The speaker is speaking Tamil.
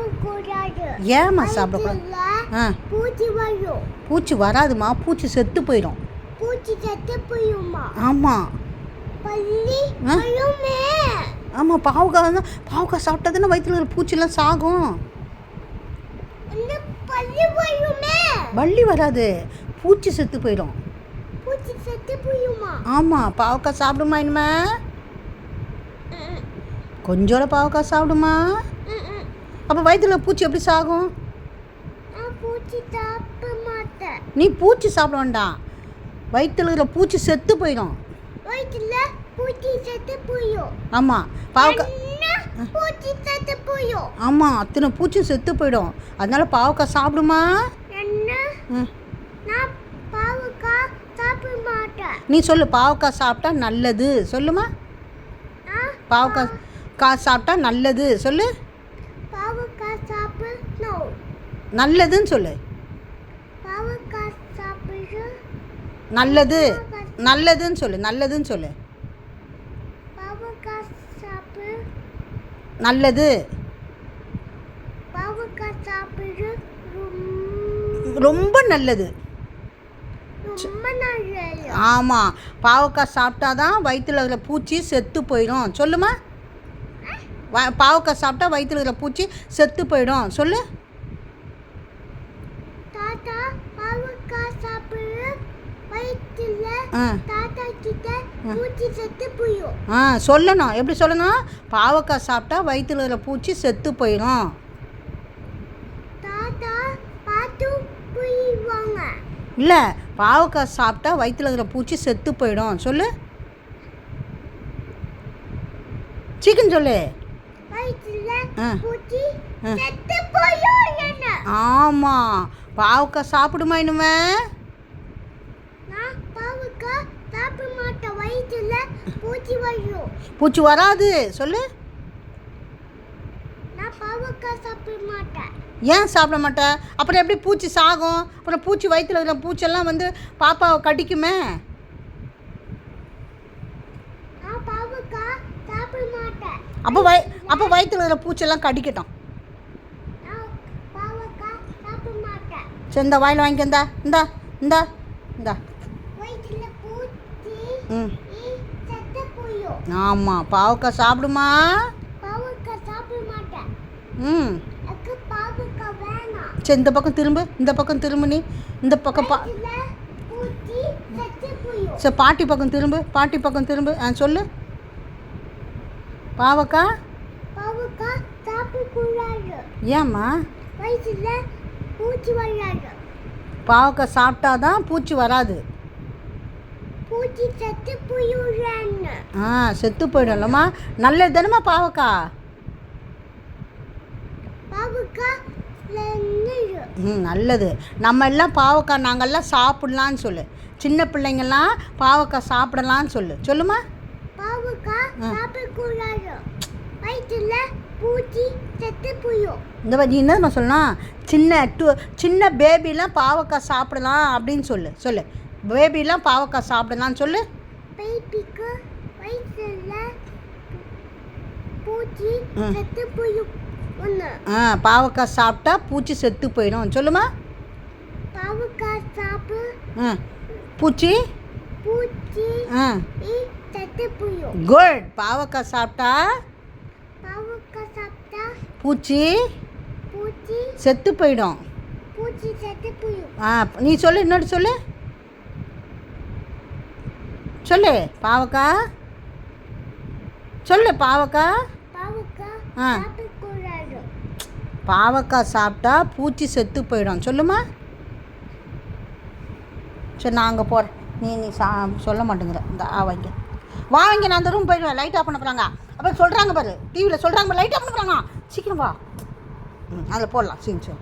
சாப்பிடக்கூடாது. ஏம்மா சாப்பிடக்கூடாது? பூச்சி வரும். பூச்சி வராதுமா, பூச்சி செத்து போயிடும். பூச்சி செத்து போயுமா? ஆமாம். பள்ளி வருமே. ஆமாம், பாவக்காய் தான். பாவக்காய் சாப்பிட்டா தானே வயிற்றுல இருக்கிற பூச்சிலாம் சாகும். பள்ளி வருமே. வள்ளி வராது, பூச்சி செத்து போயிடும். பூச்சி செத்து போயுமா? ஆமாம், பாவக்காய் சாப்பிடுமா இனிமே? கொஞ்சோட பாவக்காய் சாப்பிடுமா? அப்போ வயிற்றுல பூச்சி எப்படி சாகும்? பூச்சி சாப்பிட மாட்டேன். நீ பூச்சி சாப்பிட வேண்டாம், வயிற்றுல இருக்கிற பூச்சி செத்து போயிடும். வயிற்றுல பூச்சி செத்து போயும். ஆமாம், பாவக்காய் பூச்சி செத்து போயும். ஆமாம், அத்தனை பூச்சி செத்து போயிடும். அதனால பாவக்காய் சாப்பிடுமா? நான் பாவக்காய் சாப்பிட மாட்டேன். நீ சொல்லு, பாவக்காய் சாப்பிட்டா நல்லது சொல்லுமா? பாவக்காய் சாப்பிட்டா நல்லது சொல்லு. பாவக்காய் சாப்பிடணும். நல்லதுன்னு சொல்லு. பாவக்காய் சாப்பிடு. நல்லது, நல்லதுன்னு சொல்லு. நல்லதுன்னு சொல்லு. பாவக்காய் சாப்பிடு. நல்லது. பாவக்காய் சாப்பிடு. ரொம்ப நல்லது. ரொம்ப நல்லது. ஆமாம், பாவக்காய் சாப்பிட்டா தான் வயிற்றுல இருக்கிற பூச்சி செத்து போயிடும் சொல்லுமா? பாவக்காய் சாப்பிட்டா வயிற்றுல இருக்கிற பூச்சி செத்து போயிடும் சொல்லு. தாத்தா பாவக்காய் சாப்பிடு. வயிற்றுல தாத்தா கிட்ட பூச்சி செத்து போயும். சொல்லணும். எப்படி சொல்லணும்? பாவக்காய் சாப்பிட்டா வயிற்றுல இருக்கிற பூச்சி செத்து போயிடும். தாத்தா பார்த்து போயிடுவாங்க. இல்லை, பாவக்காய் சாப்பிட்டா வயிற்றுல இருக்கிற பூச்சி செத்து போயிடும் சொல்லு. சீக்கிரம் சொல்லு. ஆமாம், பாவக்காய் சாப்பிடுமா இனிமே? பூச்சி வராது சொல்லு. ஏன் சாப்பிட மாட்டேன்? அப்புறம் எப்படி பூச்சி சாகும்? அப்புறம் பூச்சி வயிற்றுல இருக்கிற பூச்செல்லாம் வந்து பாப்பாவை கடிக்குமே. அப்போ வயிற்றுல இருக்கிற பூச்செல்லாம் கடிக்கட்டும். சரி, இந்த வாயில் வாங்கிக்க. இந்தா இந்தா இந்தா இந்தா. ஆமாம், பாவக்காய் சாப்பிடுமா? சரி, இந்த பக்கம் திரும்பு. இந்த பக்கம் திரும்பு. நீ இந்த பக்கம் சரி, பாட்டி பக்கம் திரும்பு. பாட்டி பக்கம் திரும்பு. சொல்லு. பாவக்காய் ஏம்மா? பாவக்காய் சாப்பிட்டா தான் பூச்சி வராது. செத்து போயிடும்லம்மா. நல்லது தானேம்மா பாவக்காய்? நல்லது. நம்ம எல்லாம் பாவக்காய் நாங்கள்லாம் சாப்பிட்லான்னு சொல்லு. சின்ன பிள்ளைங்கள்லாம் பாவக்காய் சாப்பிடலான்னு சொல்லு. சொல்லுமா? இந்த நீ என்ன சொல்லலாம்? சின்ன பேபிலாம் பாவக்காய் சாப்பிடலாம் அப்படின்னு சொல்லு. சொல்லு, பேபிலாம் பாவக்காய் சாப்பிடலான்னு சொல்லு. பாவக்காய் சாப்பிட்டா பூச்சி செத்து போயிடும் சொல்லுமா? பூச்சி குட். பாவக்காய் சாப்பிட்டா பூச்சி செத்து போயிடும். நீ சொல்லு, இன்னொரு சொல்லு. சொல்லு, பாவக்காய் சொல்லு. பாவக்காய் சாப்பிட்டா பூச்சி செத்து போயிடும் சொல்லுமா? சரி, நான் அங்கே போகிறேன். நீ சொல்ல மாட்டேங்கிற. இந்த வாங்க வாங்க, நான் அந்த ரூம் போயிடுவேன். லைட் ஆஃப் பண்ண போகிறாங்க. அப்புறம் சொல்கிறாங்க பாரு, டிவியில் சொல்கிறாங்க பாரு, லைட் ஆஃப் பண்ண போகிறாங்க. சீக்கிரம் வா. அதில் போடலாம். சரி.